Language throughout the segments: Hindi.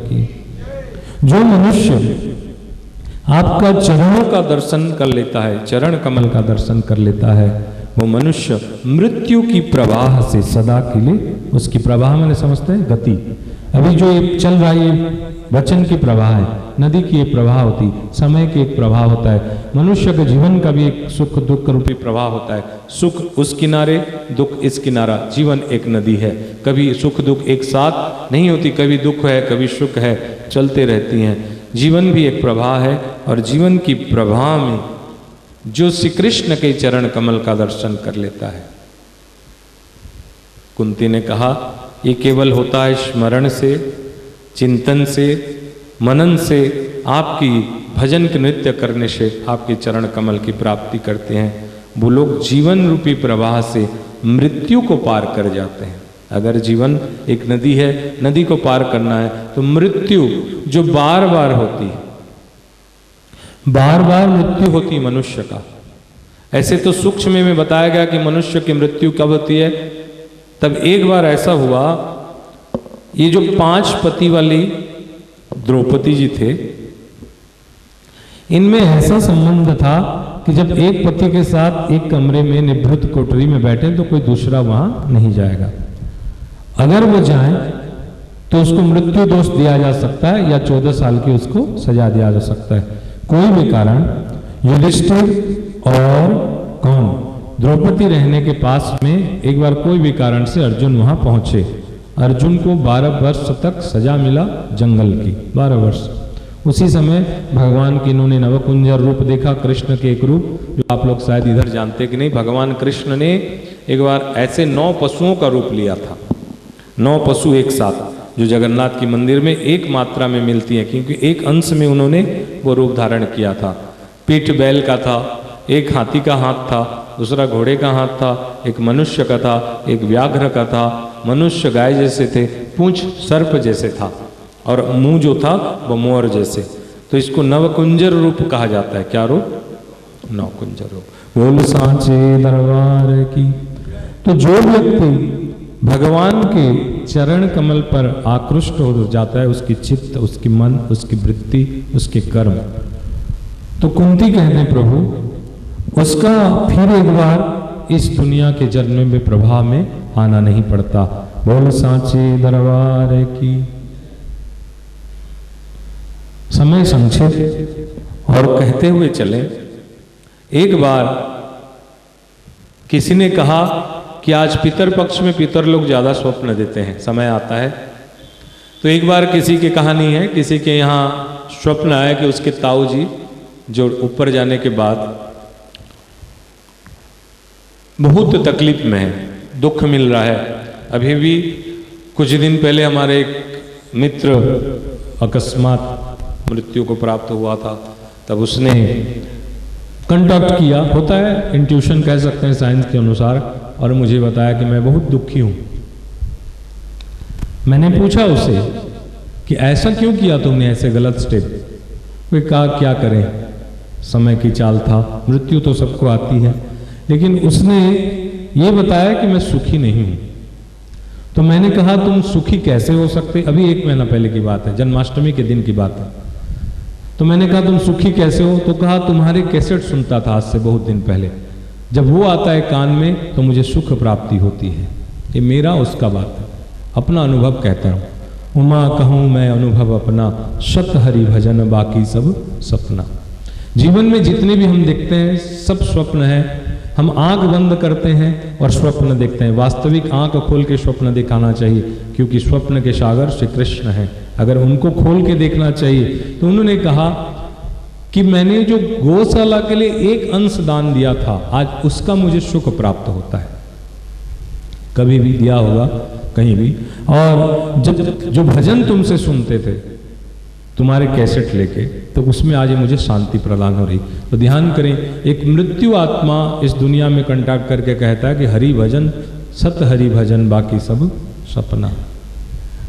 की। जो मनुष्य आपका चरणों का दर्शन कर लेता है, चरण कमल का दर्शन कर लेता है, वो मनुष्य मृत्यु की प्रवाह से सदा के लिए, उसकी प्रवाह मैंने समझते हैं गति, अभी जो ये चल रहा है ये वचन की प्रवाह है, नदी की एक प्रवाह होती, समय की एक प्रवाह होता है, मनुष्य के जीवन का भी एक सुख दुख रूपी प्रवाह होता है। सुख उस किनारे, दुख इस किनारा, जीवन एक नदी है, कभी सुख दुख एक साथ नहीं होती, कभी दुख है कभी सुख है, चलते रहती हैं। जीवन भी एक प्रवाह है और जीवन की प्रवाह में जो श्री कृष्ण के चरण कमल का दर्शन कर लेता है, कुंती ने कहा ये केवल होता है स्मरण से, चिंतन से, मनन से, आपकी भजन के नृत्य करने से आपके चरण कमल की प्राप्ति करते हैं। वो लोग जीवन रूपी प्रवाह से मृत्यु को पार कर जाते हैं। अगर जीवन एक नदी है, नदी को पार करना है तो मृत्यु जो बार बार होती है, बार बार मृत्यु होती है मनुष्य का। ऐसे तो सूक्ष्म में बताया गया कि मनुष्य की मृत्यु कब होती है, तब एक बार ऐसा हुआ, ये जो 5 पति वाली द्रौपदी जी थे, इनमें ऐसा संबंध था कि जब एक पति के साथ एक कमरे में निभृत कोठरी में बैठे तो कोई दूसरा वहां नहीं जाएगा। अगर वो जाए तो उसको मृत्यु दोष दिया जा सकता है या 14 साल की उसको सजा दिया जा सकता है। कोई भी कारण युधिष्ठिर और कौन द्रौपदी रहने के पास में एक बार कोई भी कारण से अर्जुन वहां पहुंचे। अर्जुन को 12 वर्ष तक सजा मिला जंगल की, 12 वर्ष। उसी समय भगवान की इन्होंने नवकुंजर रूप देखा, कृष्ण के एक रूप जो आप लोग शायद इधर जानते कि नहीं। भगवान कृष्ण ने एक बार ऐसे 9 पशुओं का रूप लिया था, 9 पशु एक साथ, जो जगन्नाथ की मंदिर में एक मात्रा में मिलती हैं, क्योंकि एक अंश में उन्होंने वो रूप धारण किया था। पीठ बैल का था, एक हाथी का हाथ था, दूसरा घोड़े का हाथ था, एक मनुष्य का था, एक व्याघ्र का था, मनुष्य गाय जैसे थे, पूंछ सर्प जैसे था और मुंह जो था वो मोर जैसे। तो इसको नवकुंजर रूप कहा जाता है। क्या रूप? नवकुंजर रूप। बोल सांचे दरबार की। तो जो व्यक्ति भगवान के चरण कमल पर आकृष्ट हो जाता है, उसकी चित्त, उसकी मन, उसकी वृत्ति, उसके कर्म, तो कुंती कहते हैं प्रभु उसका फिर एक बार इस दुनिया के जन्म में प्रभाव में आना नहीं पड़ता। बोल सांचे दरबार की। समय संक्षेप और कहते हुए चले। एक बार किसी ने कहा कि आज पितर पक्ष में पितर लोग ज्यादा स्वप्न देते हैं, समय आता है। तो एक बार किसी की कहानी है, किसी के यहाँ स्वप्न आया कि उसके ताऊ जी जो ऊपर जाने के बाद बहुत तकलीफ में है, दुख मिल रहा है। अभी भी कुछ दिन पहले हमारे एक मित्र अकस्मात मृत्यु को प्राप्त हुआ था, तब उसने कंटैक्ट किया, होता है इंट्यूशन कह सकते हैं साइंस के अनुसार, और मुझे बताया कि मैं बहुत दुखी हूं। मैंने पूछा उससे कि ऐसा क्यों किया तुमने, ऐसे गलत स्टेप? वे कहा क्या करें, समय की चाल था, मृत्यु तो सबको आती है। लेकिन उसने ये बताया कि मैं सुखी नहीं हूं। तो मैंने कहा तुम सुखी कैसे हो सकते? अभी 1 महीना पहले की बात है, जन्माष्टमी के दिन की बात है। तो मैंने कहा तुम सुखी कैसे हो? तो कहा तुम्हारे कैसेट सुनता था आज से बहुत दिन पहले, जब वो आता है कान में तो मुझे सुख प्राप्ति होती है। ये मेरा उसका बात है, अपना अनुभव कहता हूँ। उमा कहूँ मैं अनुभव अपना, सत हरि भजन बाकी सब सपना। जीवन में जितने भी हम देखते हैं सब स्वप्न है। हम आंख बंद करते हैं और स्वप्न देखते हैं। वास्तविक आंख खोल के स्वप्न दिखाना चाहिए, क्योंकि स्वप्न के सागर श्री कृष्ण हैं। अगर उनको खोल के देखना चाहिए तो उन्होंने कहा कि मैंने जो गौशाला के लिए एक अंश दान दिया था, आज उसका मुझे सुख प्राप्त होता है। कभी भी दिया होगा कहीं भी। और जब जो भजन तुमसे सुनते थे तुम्हारे कैसेट लेके, तो उसमें आज मुझे शांति प्रदान हो रही। तो ध्यान करें, एक मृत्यु आत्मा इस दुनिया में कंटैक्ट करके कहता है कि हरि भजन, सत हरि भजन बाकी सब सपना।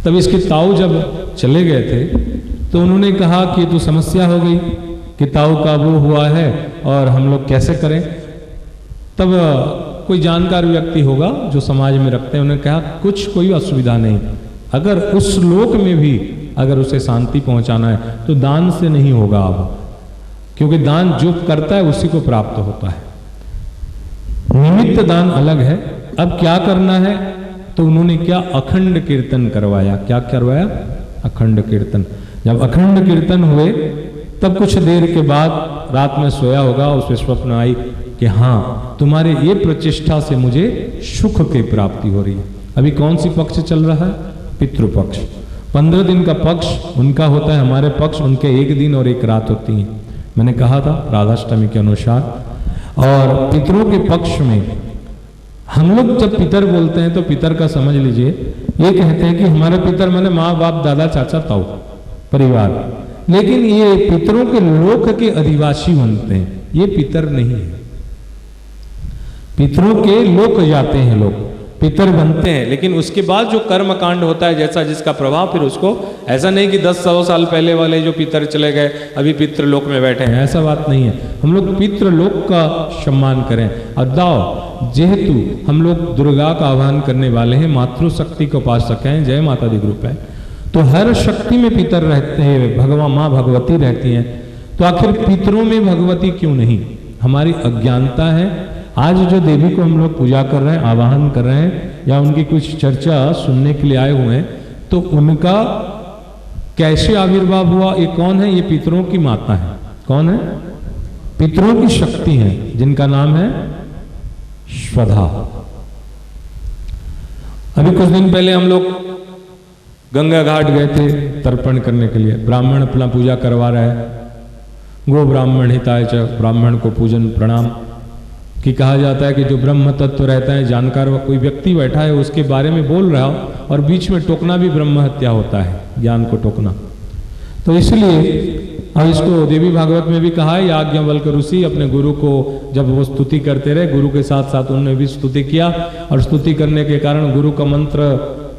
तब इसके ताऊ जब चले गए थे तो उन्होंने कहा कि तो समस्या हो गई कि ताऊ का वो हुआ है और हम लोग कैसे करें। तब कोई जानकार व्यक्ति होगा जो समाज में रखते हैं, उन्होंने कहा कुछ कोई असुविधा नहीं, अगर उस लोक में भी अगर उसे शांति पहुंचाना है तो दान से नहीं होगा अब, क्योंकि दान जो करता है उसी को प्राप्त होता है। निमित्त दान अलग है। अब क्या करना है, तो उन्होंने क्या अखंड कीर्तन करवाया। क्या करवाया? अखंड कीर्तन। जब अखंड कीर्तन हुए तब कुछ देर के बाद रात में सोया होगा, उसे स्वप्न आई कि हाँ तुम्हारे ये प्रचेष्टा से मुझे सुख की प्राप्ति हो रही है। अभी कौन सी पक्ष चल रहा है? पितृपक्ष। 15 दिन का पक्ष उनका होता है, हमारे पक्ष उनके 1 दिन और 1 रात होती है। मैंने कहा था राधाष्टमी के अनुसार। और पितरों के पक्ष में हम लोग जब पितर बोलते हैं तो पितर का समझ लीजिए, ये कहते हैं कि हमारे पितर माने माँ बाप दादा चाचा ताऊ परिवार, लेकिन ये पितरों के लोक के अधिवासी बनते हैं, ये पितर नहीं है। पितरों के लोक जाते हैं लोग, पितर बनते हैं, लेकिन उसके बाद जो कर्म कांड होता है जैसा जिसका प्रभाव, फिर उसको ऐसा नहीं कि 10-100 साल पहले वाले जो पितर चले गए अभी पितृलोक में बैठे हैं, ऐसा बात नहीं है। हम लोग पितृलोक का सम्मान करें। और दाओ जेहेतु हम लोग दुर्गा का आह्वान करने वाले हैं, मातृशक्ति को उपासक हैं, जय माता दी ग्रुप है, तो हर शक्ति में पितर रहते हैं, भगवान माँ भगवती रहती हैं, तो आखिर पितरों में भगवती क्यों नहीं? हमारी अज्ञानता है। आज जो देवी को हम लोग पूजा कर रहे हैं, आवाहन कर रहे हैं, या उनकी कुछ चर्चा सुनने के लिए आए हुए हैं, तो उनका कैसे आविर्भाव हुआ? ये कौन है? ये पितरों की माता है। कौन है? पितरों की शक्ति है, जिनका नाम है स्वधा। अभी कुछ दिन पहले हम लोग गंगा घाट गए थे तर्पण करने के लिए। ब्राह्मण अपना पूजा करवा रहा है, गो ब्राह्मण हिताय च, ब्राह्मण को पूजन प्रणाम कि कहा जाता है कि जो ब्रह्म तत्व रहता है, जानकार व कोई व्यक्ति बैठा है उसके बारे में बोल रहा हो और बीच में टोकना भी ब्रह्म हत्या होता है, ज्ञान को टोकना। तो इसलिए और इसको देवी भागवत में भी कहा है, याज्ञवल्क्य ऋषि अपने गुरु को जब वो स्तुति करते रहे, गुरु के साथ साथ उन्होंने भी स्तुति किया, और स्तुति करने के कारण गुरु का मंत्र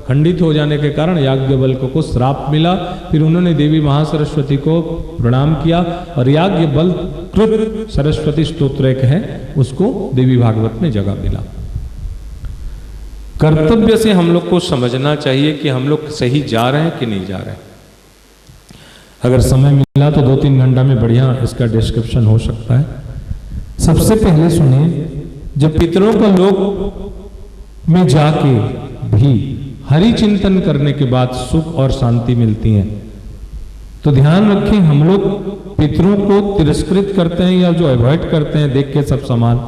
खंडित हो जाने के कारण याज्ञवल्क्य को श्राप मिला। फिर उन्होंने देवी महासरस्वती को प्रणाम किया, और याज्ञवल्क्य सरस्वती स्तोत्र एक है, उसको देवी भागवत में जगह मिला। कर्तव्य से हम लोग को समझना चाहिए कि हम लोग सही जा रहे हैं कि नहीं जा रहे हैं। अगर समय मिला तो 2-3 घंटा में बढ़िया इसका डिस्क्रिप्शन हो सकता है। सबसे पहले सुनिए, जब पितरों का लोक में जाके भी हरि चिंतन करने के बाद सुख और शांति मिलती है, तो ध्यान रखें हम लोग पितरों को तिरस्कृत करते हैं या जो अवॉइड करते हैं देख के सब समान,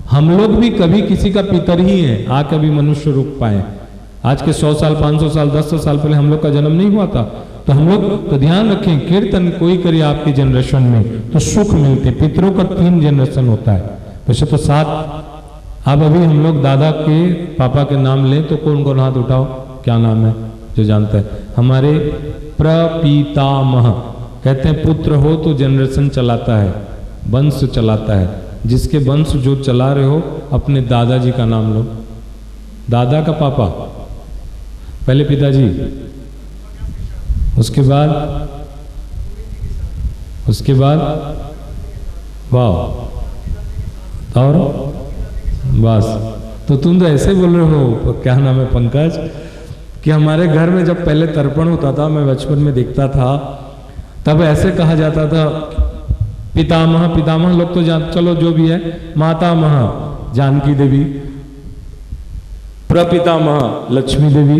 हम लोग भी कभी किसी का पितर ही है, आ कभी मनुष्य रूप पाए। आज के 100 साल 500 साल 10 साल पहले हम लोग का जन्म नहीं हुआ था, तो हम लोग तो ध्यान रखें, कीर्तन कोई करे आपकी जनरेशन में तो सुख मिलते। पितरों का 3 जनरेशन होता है, वैसे तो 7। अब अभी हम लोग दादा के पापा के नाम लें तो कौन कौन हाथ उठाओ, क्या नाम है जो जानता है? हमारे प्रपितामह कहते हैं, पुत्र हो तो जनरेशन चलाता है, वंश चलाता है। जिसके वंश जो चला रहे हो, अपने दादाजी का नाम लो। दादा का पापा, पहले पिताजी, उसके बाद वाह, और बस। तो तुम तो ऐसे बोल रहे हो, क्या नाम है पंकज, कि हमारे घर में जब पहले तर्पण होता था, मैं बचपन में देखता था, तब ऐसे कहा जाता था पितामह, पितामह लोग तो चलो जो भी है, मातामह जानकी देवी, प्रपितामह लक्ष्मी देवी,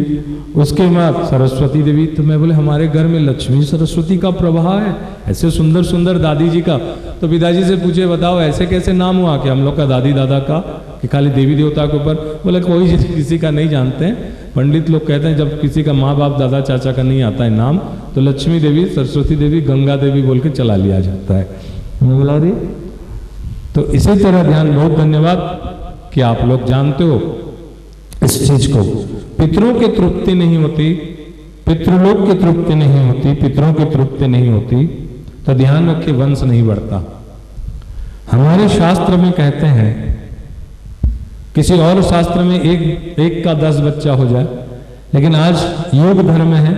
उसके बाद सरस्वती देवी। तो मैं बोले हमारे घर में लक्ष्मी सरस्वती का प्रभाव है, ऐसे सुंदर सुंदर दादी जी का। तो पिताजी से पूछे, बताओ ऐसे कैसे नाम हुआ कि हम लोग का दादी दादा का, कि खाली देवी देवता के ऊपर? बोले कोई किसी का नहीं जानते हैं, पंडित लोग कहते हैं जब किसी का माँ बाप दादा चाचा का नहीं आता है नाम, तो लक्ष्मी देवी, सरस्वती देवी, गंगा देवी बोल के चला लिया जाता है। मैं बोला रे, तो इसी तरह ध्यान, बहुत धन्यवाद कि आप लोग जानते हो इस चीज को। पितरों की तृप्ति नहीं होती, पितृलोक की तृप्ति नहीं होती, पितरों की तृप्ति नहीं होती, तो ध्यान रखिए वंश नहीं बढ़ता। हमारे शास्त्र में कहते हैं, किसी और शास्त्र में एक का 10 बच्चा हो जाए, लेकिन आज योग धर्म है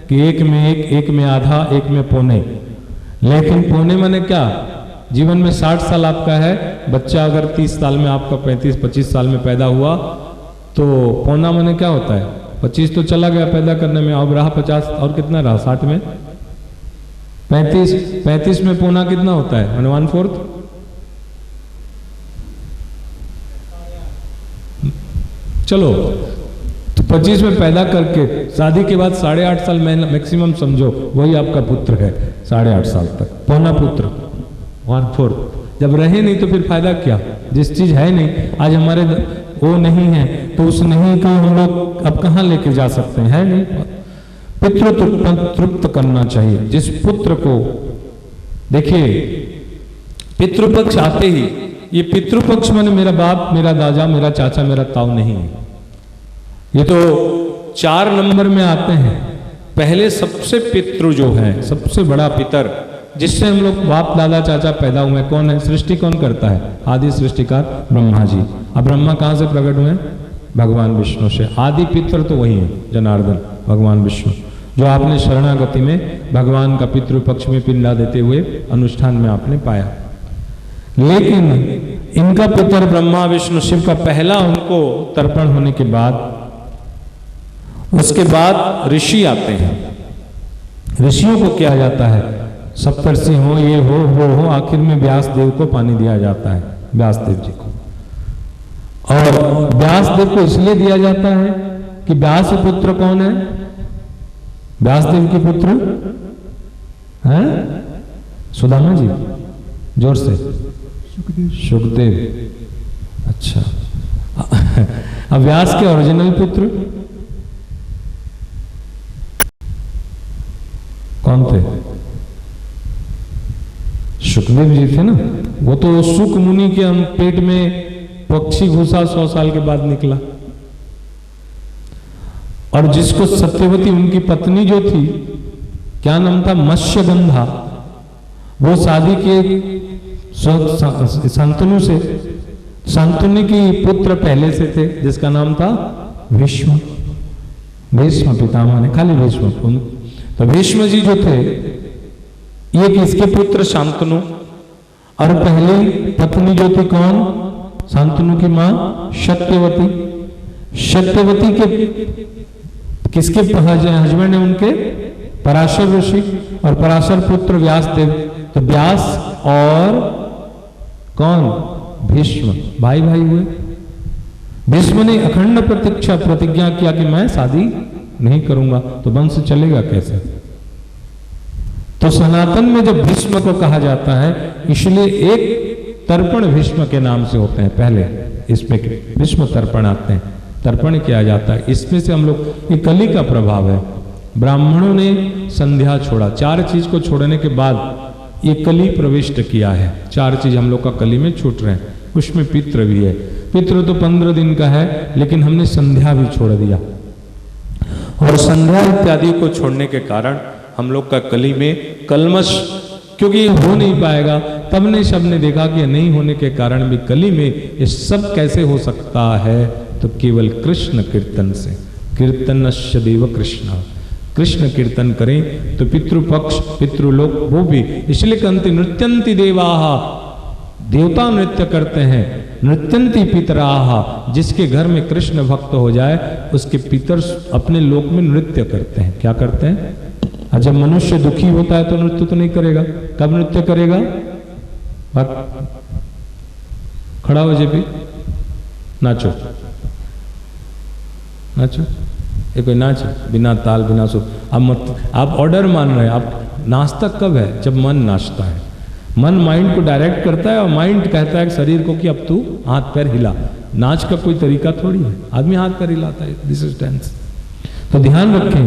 कि एक में एक में आधा, एक में पौने। लेकिन पौने माने क्या? जीवन में 60 साल आपका है, बच्चा अगर 30 साल में आपका 35-25 साल में पैदा हुआ, तो पौना माने क्या होता है? 25 तो चला गया पैदा करने में, अब रहा 50, और कितना रहा 60 में 35, 35 में पौना कितना होता है 1/4, चलो तो 25 में पैदा करके शादी के बाद 8.5 साल मैक्सिमम समझो, वही आपका पुत्र है 8.5 साल तक, पौना पुत्र 1/4। जब रहे नहीं तो फिर फायदा क्या, जिस चीज है नहीं, आज हमारे वो नहीं है तो उस नहीं को हम लोग अब कहां लेके जा सकते हैं, है नहीं। पितृ तृप्त करना चाहिए जिस पुत्र को, देखिए पितृपक्ष आते ही, ये पितृपक्ष माने मेरा बाप, मेरा दादा, मेरा चाचा, मेरा ताऊ नहीं है, ये तो 4 नंबर में आते हैं। पहले सबसे पितृ जो है, सबसे बड़ा पितर जिससे हम लोग बाप दादा चाचा पैदा हुए, कौन है, सृष्टि कौन करता है, आदि सृष्टिकार ब्रह्मा जी। अब ब्रह्मा कहां से प्रकट हुए, भगवान विष्णु से। आदि पितर तो वही है जनार्दन भगवान विष्णु, जो आपने शरणागति में भगवान का पितृपक्ष में पिंडा देते हुए अनुष्ठान में आपने पाया। लेकिन इनका पुत्र ब्रह्मा विष्णु शिव का पहला उनको तर्पण होने के बाद, उसके बाद ऋषि आते हैं। ऋषियों को किया जाता है, सप्तर्षि हो, ये हो, वो हो, आखिर में व्यास देव को पानी दिया जाता है, व्यास देव जी को। और व्यास देव को इसलिए दिया जाता है कि व्यास पुत्र कौन है, व्यास देव के पुत्र हैं सुदामा जी, जोर से, सुखदेव। अच्छा, अब व्यास के ओरिजिनल पुत्र कौन थे, सुखदेव जी थे ना। वो तो सुख मुनि के हम पेट में पक्षी घुसा 100 साल के बाद निकला, और जिसको सत्यवती उनकी पत्नी जो थी, क्या नाम था, मत्स्यगंधा, वो शादी के शांतनु से, शांतनु की पुत्र पहले से थे जिसका नाम था भीष्म, भीष्म पितामह ने, खाली भीष्म। तो भीष्म जी जो थे ये किसके पुत्र, शांतनु। और पहली पत्नी जो थी कौन, शांतनु की मां सत्यवती। सत्यवती के किसके हस्बैंड है उनके, पराशर ऋषि, और पराशर पुत्र व्यास देव। तो व्यास और कौन, भीष्म, भाई भाई हुए। भीष्म ने अखंड प्रतिज्ञा किया कि मैं शादी नहीं करूंगा, तो वंश चलेगा कैसे। तो सनातन में जब भीष्म को कहा जाता है, इसलिए एक तर्पण भीष्म के नाम से होते हैं। पहले इसमें भीष्म तर्पण आते हैं, तर्पण किया जाता है। इसमें से हम लोग, ये कली का प्रभाव है। ब्राह्मणों ने संध्या छोड़ा, 4 चीज को छोड़ने के बाद ये कली प्रविष्ट किया है। 4 चीज हम लोग का कली में छूट रहे हैं, उसमें पितृ भी है। पितृ तो 15 दिन का है, लेकिन हमने संध्या भी छोड़ दिया, और संध्या इत्यादि को छोड़ने के कारण हम लोग का कली में कलमश, क्योंकि ये हो नहीं पाएगा, तब ने सब ने देखा कि नहीं होने के कारण भी कली में ये सब कैसे हो सकता है, तो केवल कृष्ण कीर्तन से। कीर्तनश्च देव कृष्ण, कृष्ण कीर्तन करें तो पितृपक्ष पितृलोक वो भी, इसलिए कहते नृत्यंती देवाः, देवता नृत्य करते हैं। नृत्यंती पितराः, जिसके घर में कृष्ण भक्त हो जाए उसके पितर अपने लोक में नृत्य करते हैं। क्या करते हैं, और जब मनुष्य दुखी होता है तो नृत्य तो नहीं करेगा, कब नृत्य करेगा, खड़ा हो जेपी, नाचो नाचो, ये कोई नाच बिना ताल बिना सुर। अब मत, आप ऑर्डर मान रहे हैं, आप नाचता कब है, जब मन नाचता है। मन माइंड को डायरेक्ट करता है, और माइंड कहता है शरीर को कि अब तू हाथ पैर हिला। नाच का कोई तरीका थोड़ी है, आदमी हाथ पैर हिलाता है, दिस इज डांस। तो ध्यान रखें